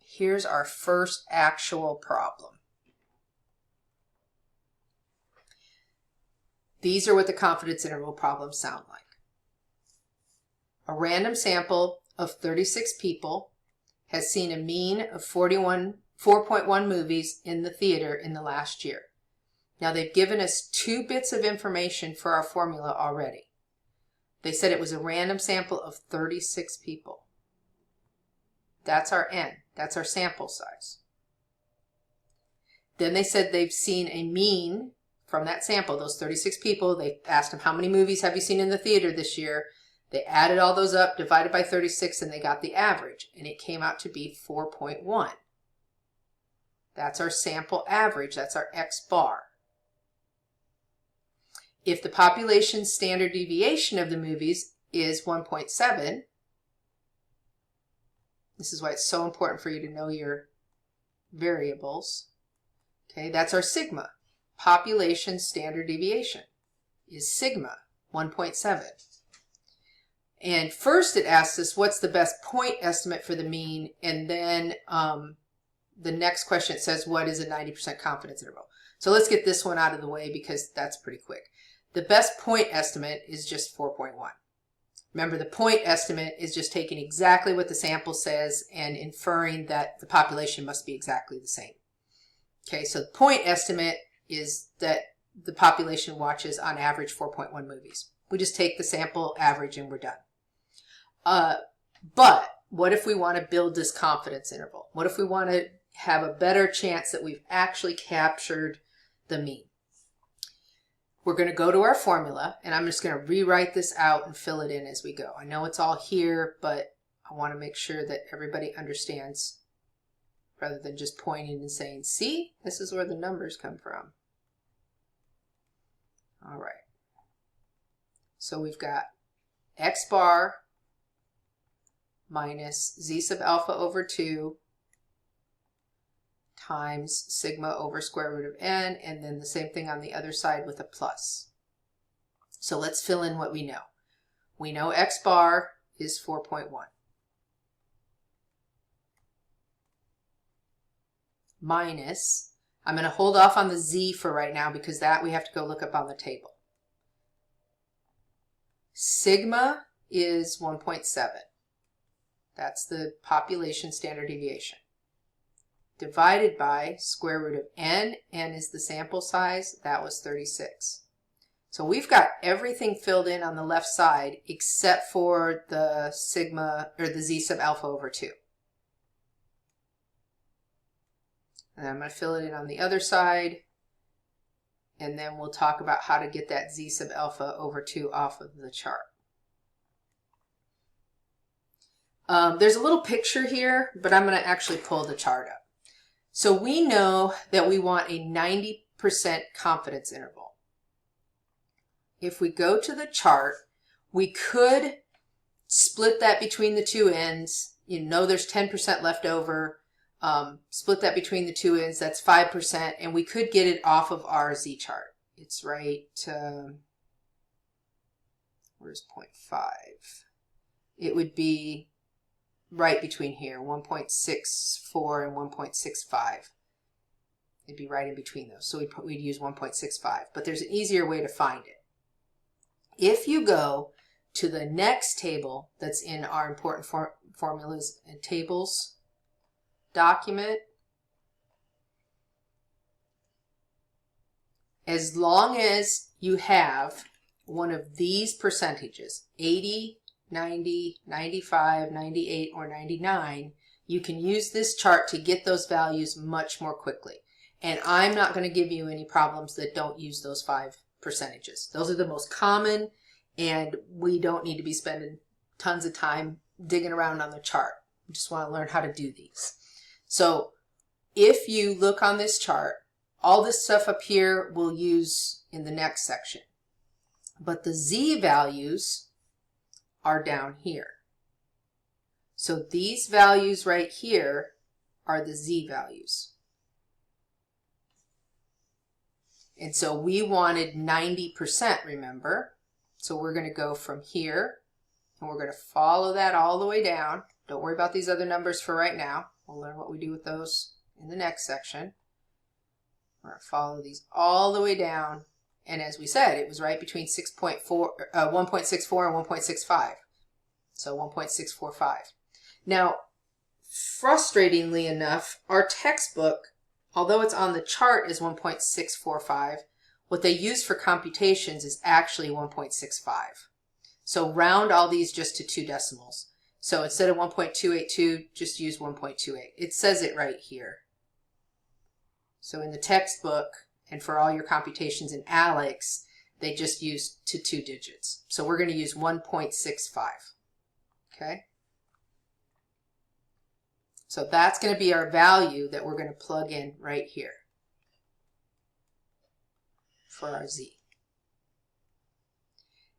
here's our first actual problem. These are what the confidence interval problems sound like. A random sample of 36 people has seen a mean of 4.1 movies in the theater in the last year. Now they've given us 2 bits of information for our formula already. They said it was a random sample of 36 people. That's our n. That's our sample size. Then they said they've seen a mean from that sample, those 36 people. They asked them, how many movies have you seen in the theater this year? They added all those up, divided by 36, and they got the average. And it came out to be 4.1. That's our sample average. That's our x bar. If the population standard deviation of the movies is 1.7, this is why it's so important for you to know your variables. Okay, that's our sigma. Population standard deviation is sigma 1.7. And first it asks us what's the best point estimate for the mean, and then the next question it says what is a 90% confidence interval. So let's get this one out of the way because that's pretty quick. The best point estimate is just 4.1. Remember, the point estimate is just taking exactly what the sample says and inferring that the population must be exactly the same. Okay, so the point estimate is that the population watches on average 4.1 movies. We just take the sample average and we're done. But what if we want to build this confidence interval? What if we want to have a better chance that we've actually captured the mean? We're going to go to our formula, and I'm just going to rewrite this out and fill it in as we go. I know it's all here, but I want to make sure that everybody understands rather than just pointing and saying, see, this is where the numbers come from. All right. So we've got x bar minus z sub alpha over 2 times sigma over square root of n, and then the same thing on the other side with a plus. So let's fill in what we know. We know x bar is 4.1. Minus, I'm going to hold off on the z for right now because that we have to go look up on the table. Sigma is 1.7. That's the population standard deviation. Divided by square root of n. N is the sample size. That was 36. So we've got everything filled in on the left side except for the sigma or the z sub alpha over 2. And I'm going to fill it in on the other side. And then we'll talk about how to get that z sub alpha over 2 off of the chart. There's a little picture here, but I'm going to actually pull the chart up. So we know that we want a 90% confidence interval. If we go to the chart, we could split that between the two ends. You know there's 10% left over. Split that between the two ends, that's 5%, and we could get it off of our z chart. It's right Where's 0.5? It would be right between here, 1.64 and 1.65. It'd be right in between those. So we'd use 1.65. But there's an easier way to find it. If you go to the next table that's in our important formulas and tables document, as long as you have one of these percentages, 80, 90, 95, 98, or 99, you can use this chart to get those values much more quickly. And I'm not going to give you any problems that don't use those 5 percentages. Those are the most common, and we don't need to be spending tons of time digging around on the chart. We just want to learn how to do these. So if you look on this chart, all this stuff up here we'll use in the next section. But the Z values are down here. So these values right here are the Z values. And so we wanted 90%, remember? So we're going to go from here, and we're going to follow that all the way down. Don't worry about these other numbers for right now. We'll learn what we do with those in the next section. We're going to follow these all the way down. And as we said, it was right between 1.64 and 1.65. So 1.645. Now, frustratingly enough, our textbook, although it's on the chart as 1.645, what they use for computations is actually 1.65. So round all these just to 2 decimals. So instead of 1.282, just use 1.28. It says it right here. So in the textbook, and for all your computations in ALEX, they just use to 2 digits. So we're going to use 1.65. Okay? So that's going to be our value that we're going to plug in right here for our Z.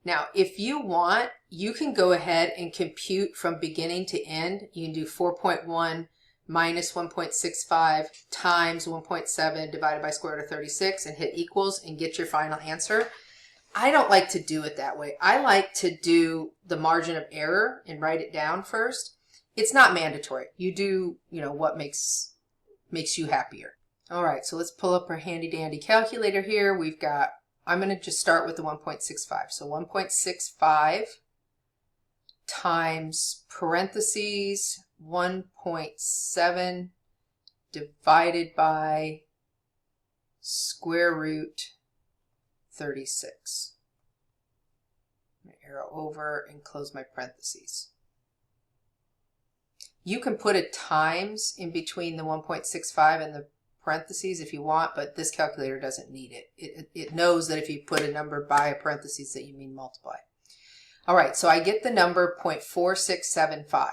Now, if you want, you can go ahead and compute from beginning to end. You can do 4.1 minus 1.65 times 1.7 divided by square root of 36 and hit equals and get your final answer. I don't like to do it that way. I like to do the margin of error and write it down first. It's not mandatory. You do, what makes you happier. All right, so let's pull up our handy dandy calculator here. I'm going to just start with the 1.65. So 1.65 times parentheses 1.7 divided by square root 36. I'm going to arrow over and close my parentheses. You can put a times in between the 1.65 and the parentheses if you want, but this calculator doesn't need it. It knows that if you put a number by a parentheses that you mean multiply. All right, so I get the number 0.4675.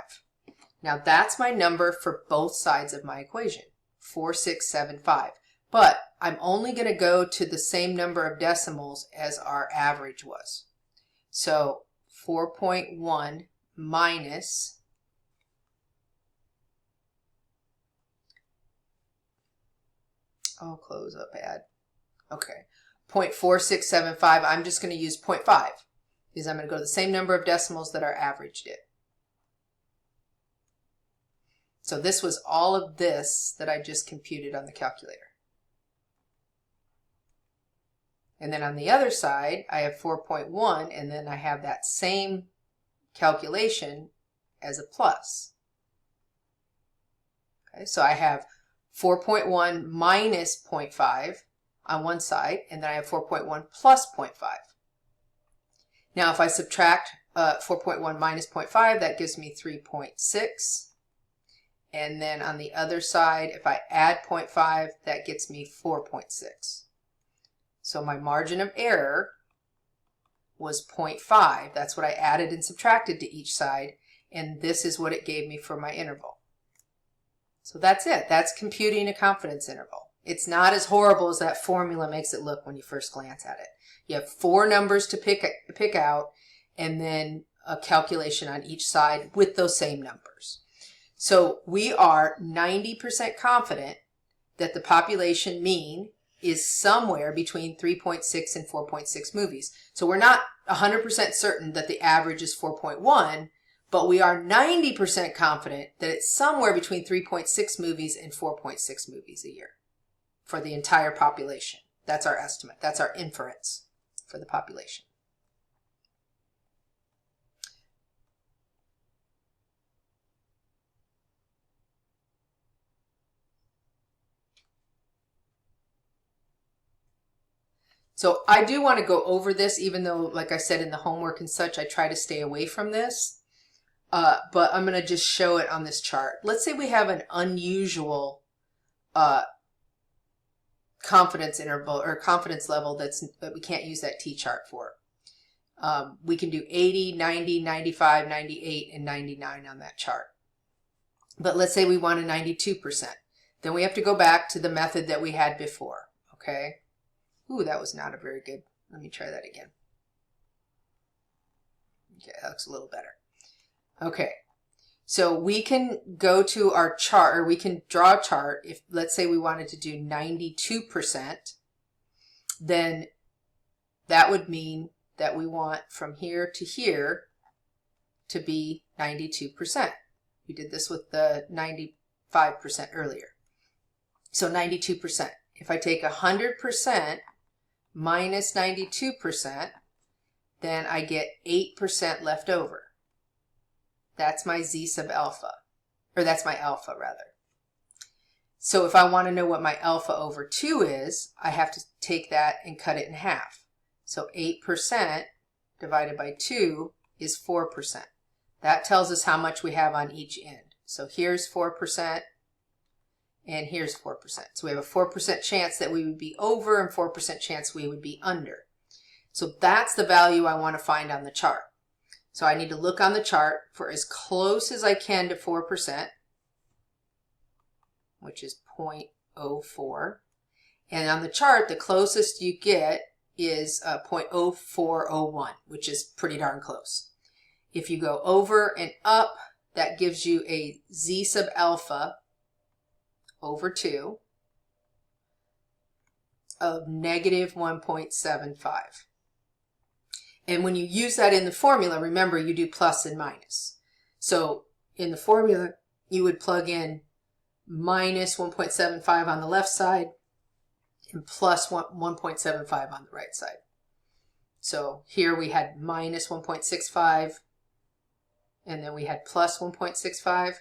Now that's my number for both sides of my equation, 4675. But I'm only going to go to the same number of decimals as our average was. So 4.1 minus I'll close up, add. Okay, 0.4675, I'm just going to use 0.5 because I'm going to go to the same number of decimals that our average did. So this was all of this that I just computed on the calculator. And then on the other side, I have 4.1, and then I have that same calculation as a plus. Okay, so I have 4.1 minus 0.5 on one side, and then I have 4.1 plus 0.5. Now if I subtract 4.1 minus 0.5, that gives me 3.6. And then on the other side, if I add 0.5, that gets me 4.6. So my margin of error was 0.5. That's what I added and subtracted to each side, and this is what it gave me for my interval. So that's it. That's computing a confidence interval. It's not as horrible as that formula makes it look when you first glance at it. You have 4 numbers to pick out, and then a calculation on each side with those same numbers. So we are 90% confident that the population mean is somewhere between 3.6 and 4.6 movies. So we're not 100% certain that the average is 4.1, but we are 90% confident that it's somewhere between 3.6 movies and 4.6 movies a year for the entire population. That's our estimate. That's our inference for the population. So I do want to go over this, even though, like I said, in the homework and such, I try to stay away from this. But I'm going to just show it on this chart. Let's say we have an unusual confidence interval or confidence level that we can't use that T-chart for. We can do 80, 90, 95, 98, and 99 on that chart. But let's say we want a 92%. Then we have to go back to the method that we had before, okay? Ooh, that was not a very good. Let me try that again. Okay, that looks a little better. Okay, so we can go to our chart, or we can draw a chart. If, let's say, we wanted to do 92%, then that would mean that we want from here to here to be 92%. We did this with the 95% earlier. So 92%. If I take 100% minus 92%, then I get 8% left over. That's my Z sub alpha, or that's my alpha rather. So if I want to know what my alpha over 2 is, I have to take that and cut it in half. So 8% divided by 2 is 4%. That tells us how much we have on each end. So here's 4%. And here's 4%. So we have a 4% chance that we would be over and 4% chance we would be under. So that's the value I want to find on the chart. So I need to look on the chart for as close as I can to 4%, which is 0.04. And on the chart, the closest you get is 0.0401, which is pretty darn close. If you go over and up, that gives you a Z sub alpha over 2 of negative 1.75. And when you use that in the formula, remember you do plus and minus. So in the formula, you would plug in minus 1.75 on the left side and plus 1.75 on the right side. So here we had minus 1.65 and then we had plus 1.65.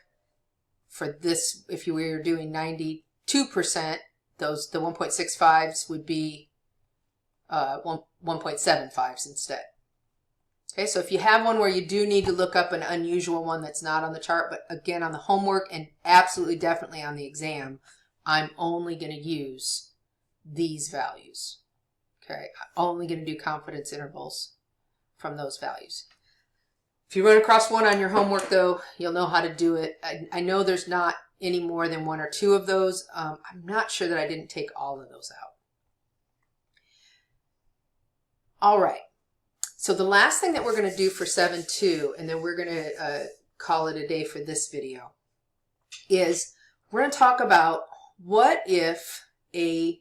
For this, if you were doing 92%, the 1.65s would be 1.75s instead. Okay, so if you have one where you do need to look up an unusual one that's not on the chart, but again on the homework and absolutely definitely on the exam, I'm only going to use these values. Okay, I'm only going to do confidence intervals from those values. If you run across one on your homework, though, you'll know how to do it. I know there's not any more than 1 or 2 of those. I'm not sure that I didn't take all of those out. All right. So the last thing that we're going to do for 7.2, and then we're going to call it a day for this video, is we're going to talk about what if a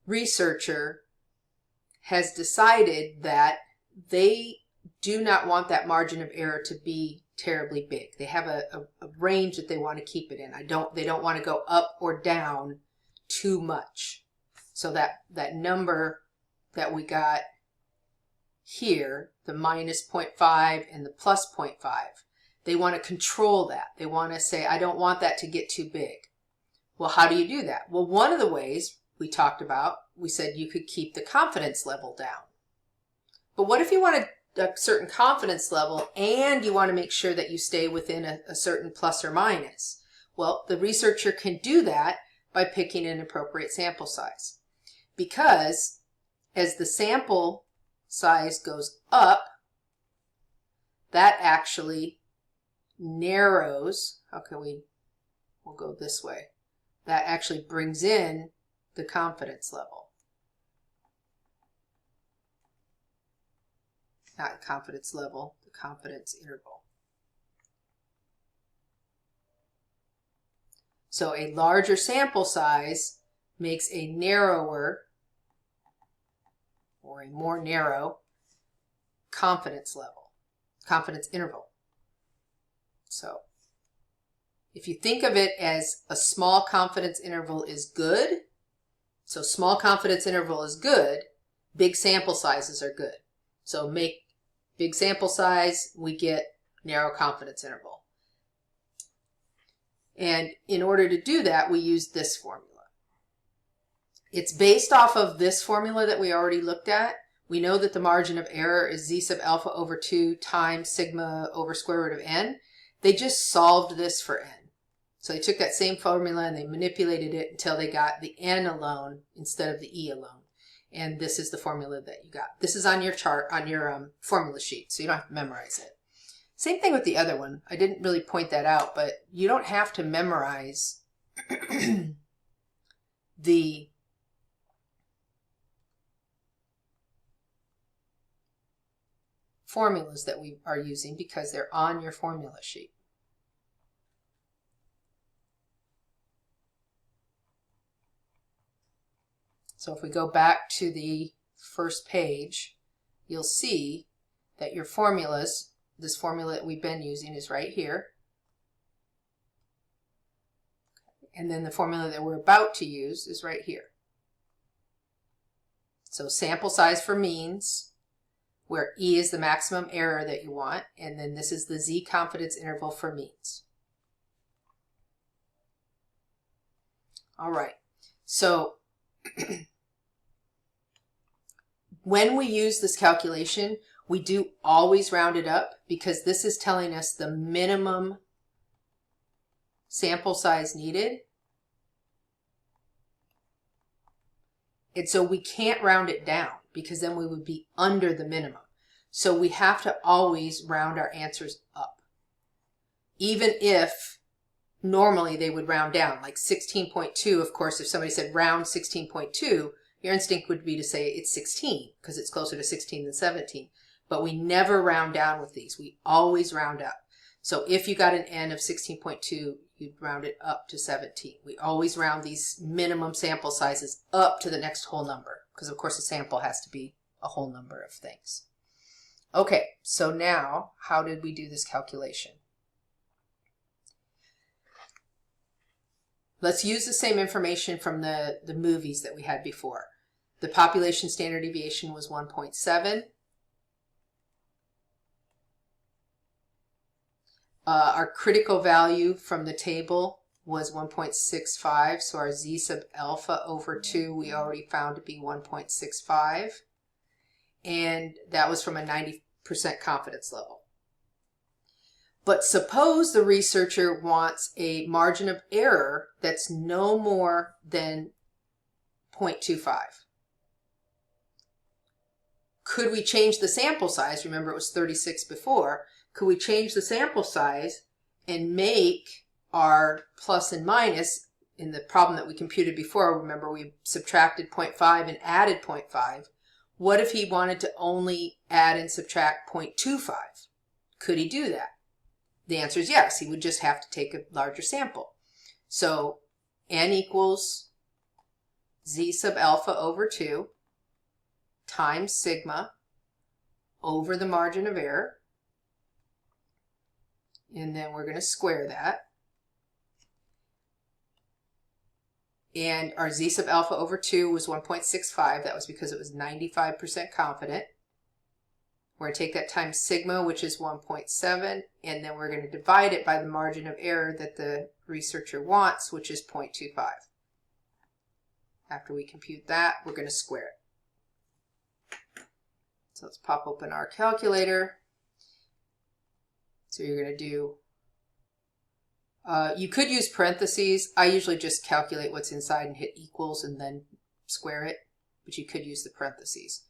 researcher has decided that they do not want that margin of error to be terribly big. They have a range that they want to keep it in. They don't want to go up or down too much. So that number that we got here, the minus 0.5 and the plus 0.5, they want to control that. They want to say, I don't want that to get too big. Well, how do you do that? Well, one of the ways we talked about, we said you could keep the confidence level down. But what if you want a certain confidence level and you want to make sure that you stay within a certain plus or minus? Well, the researcher can do that by picking an appropriate sample size. Because as the sample size goes up, that actually narrows. We'll go this way. That actually brings in the confidence level. Not confidence level, the confidence interval. So a larger sample size makes a narrower or a more narrow confidence interval. So if you think of it as a small confidence interval is good, so small confidence interval is good, big sample sizes are good. So make big sample size, we get narrow confidence interval. And in order to do that, we use this formula. It's based off of this formula that we already looked at. We know that the margin of error is z sub alpha over 2 times sigma over square root of n. They just solved this for n. So they took that same formula and they manipulated it until they got the n alone instead of the e alone. And this is the formula that you got. This is on your chart, on your formula sheet, so you don't have to memorize it. Same thing with the other one. I didn't really point that out, but you don't have to memorize the formulas that we are using because they're on your formula sheet. So if we go back to the first page, you'll see that your formulas, this formula that we've been using is right here. And then the formula that we're about to use is right here. So sample size for means, where E is the maximum error that you want, and then this is the Z confidence interval for means. All right, so when we use this calculation, we do always round it up because this is telling us the minimum sample size needed. And so we can't round it down because then we would be under the minimum. So we have to always round our answers up. Even if normally they would round down, like 16.2, of course, if somebody said round 16.2, your instinct would be to say it's 16 because it's closer to 16 than 17. But we never round down with these. We always round up. So if you got an n of 16.2, you'd round it up to 17. We always round these minimum sample sizes up to the next whole number because, of course, a sample has to be a whole number of things. Okay, so now how did we do this calculation? Let's use the same information from the movies that we had before. The population standard deviation was 1.7. Our critical value from the table was 1.65, so our z sub alpha over 2 we already found to be 1.65, and that was from a 90% confidence level. But suppose the researcher wants a margin of error that's no more than 0.25. Could we change the sample size? Remember, it was 36 before. Could we change the sample size and make our plus and minus in the problem that we computed before? Remember, we subtracted 0.5 and added 0.5. What if he wanted to only add and subtract 0.25? Could he do that? The answer is yes. He would just have to take a larger sample. So n equals z sub alpha over 2 times sigma over the margin of error. And then we're going to square that. And our z sub alpha over 2 was 1.65. That was because it was 95% confident. We're going to take that times sigma, which is 1.7, and then we're going to divide it by the margin of error that the researcher wants, which is 0.25. After we compute that, we're going to square it. So let's pop open our calculator. So you're going to do, you could use parentheses. I usually just calculate what's inside and hit equals and then square it, but you could use the parentheses.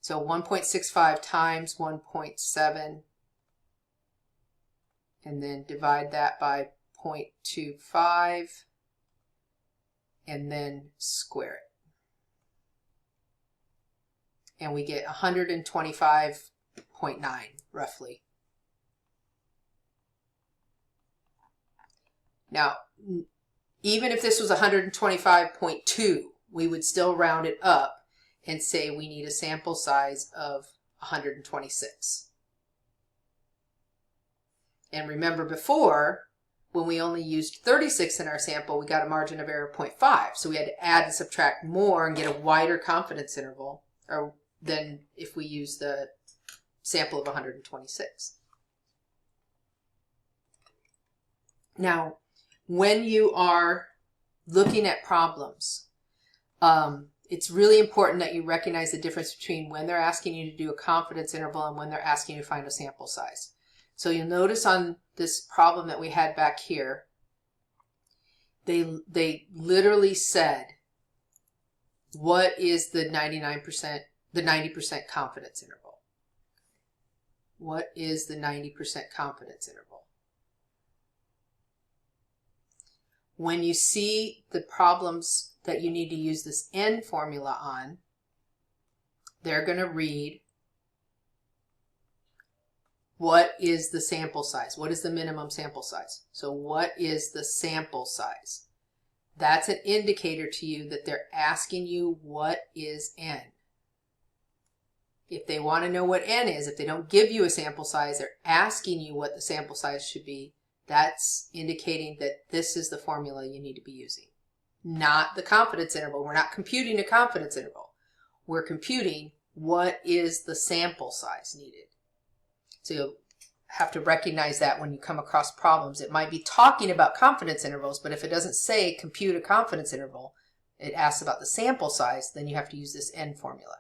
So 1.65 times 1.7, and then divide that by 0.25, and then square it. And we get 125.9, roughly. Now, even if this was 125.2, we would still round it up and say we need a sample size of 126. And remember before, when we only used 36 in our sample, we got a margin of error of 0.5. So we had to add and subtract more and get a wider confidence interval than if we use the sample of 126. Now, when you are looking at problems, it's really important that you recognize the difference between when they're asking you to do a confidence interval and when they're asking you to find a sample size. So you'll notice on this problem that we had back here, they literally said, what is the 90% confidence interval? What is the 90% confidence interval? When you see the problems that you need to use this N formula on, they're going to read, what is the sample size? What is the minimum sample size? So what is the sample size? That's an indicator to you that they're asking you what is N. If they want to know what N is, if they don't give you a sample size, they're asking you what the sample size should be. That's indicating that this is the formula you need to be using, not the confidence interval. We're not computing a confidence interval. We're computing what is the sample size needed. So you'll have to recognize that when you come across problems. It might be talking about confidence intervals, but if it doesn't say compute a confidence interval, it asks about the sample size, then you have to use this N formula.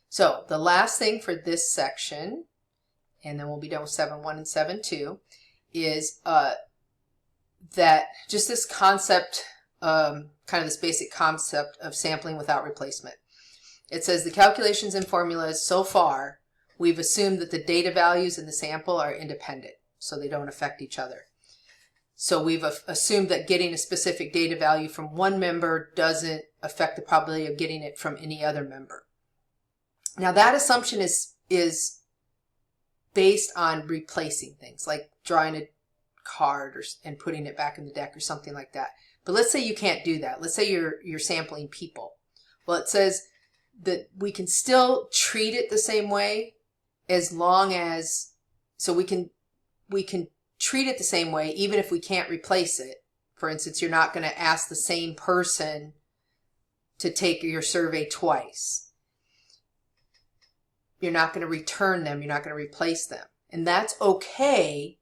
So the last thing for this section, and then we'll be done with 7.1 and 7.2, is that just this concept, kind of this basic concept of sampling without replacement. It says the calculations and formulas so far, we've assumed that the data values in the sample are independent, so they don't affect each other. So we've assumed that getting a specific data value from one member doesn't affect the probability of getting it from any other member. Now that assumption is based on replacing things, like drawing a card and putting it back in the deck or something like that. But let's say you can't do that. Let's say you're sampling people. Well, it says that we can still treat it the same way as long as, so we can treat it the same way even if we can't replace it. For instance, you're not going to ask the same person to take your survey twice. You're not going to return them. You're not going to replace them. And that's okay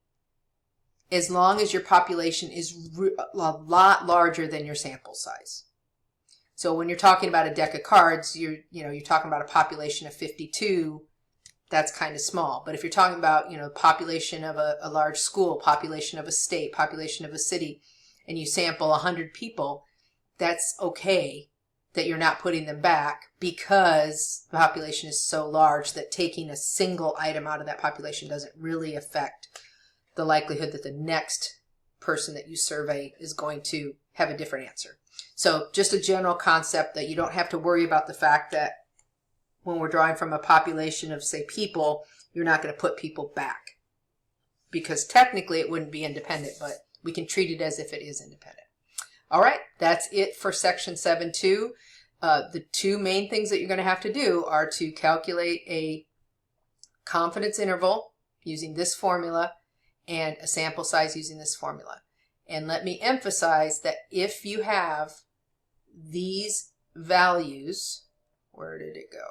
as long as your population is a lot larger than your sample size. So when you're talking about a deck of cards, you're talking about a population of 52, that's kind of small. But if you're talking about, population of a large school, population of a state, population of a city, and you sample 100 people, that's okay that you're not putting them back because the population is so large that taking a single item out of that population doesn't really affect the likelihood that the next person that you survey is going to have a different answer. So just a general concept that you don't have to worry about the fact that when we're drawing from a population of, say, people, you're not going to put people back. Because technically it wouldn't be independent, but we can treat it as if it is independent. All right, that's it for section 7.2. The two main things that you're going to have to do are to calculate a confidence interval using this formula and a sample size using this formula. And let me emphasize that if you have these values, where did it go?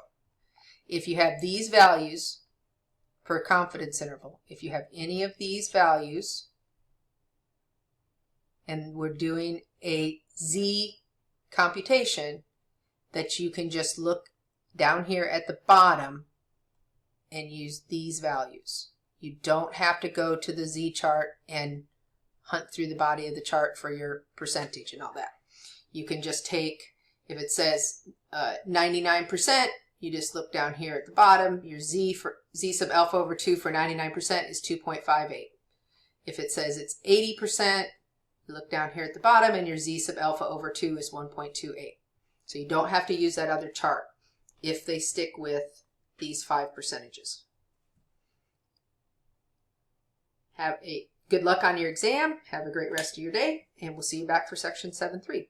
If you have these values per confidence interval, if you have any of these values, and we're doing a Z computation, that you can just look down here at the bottom and use these values. You don't have to go to the Z chart and hunt through the body of the chart for your percentage and all that. You can just take, if it says 99%, you just look down here at the bottom. Your Z sub alpha over 2 for 99% is 2.58. If it says it's 80%, you look down here at the bottom and your Z sub alpha over 2 is 1.28. So you don't have to use that other chart if they stick with these 5 percentages. Have a good luck on your exam. Have a great rest of your day, and we'll see you back for section 7.3.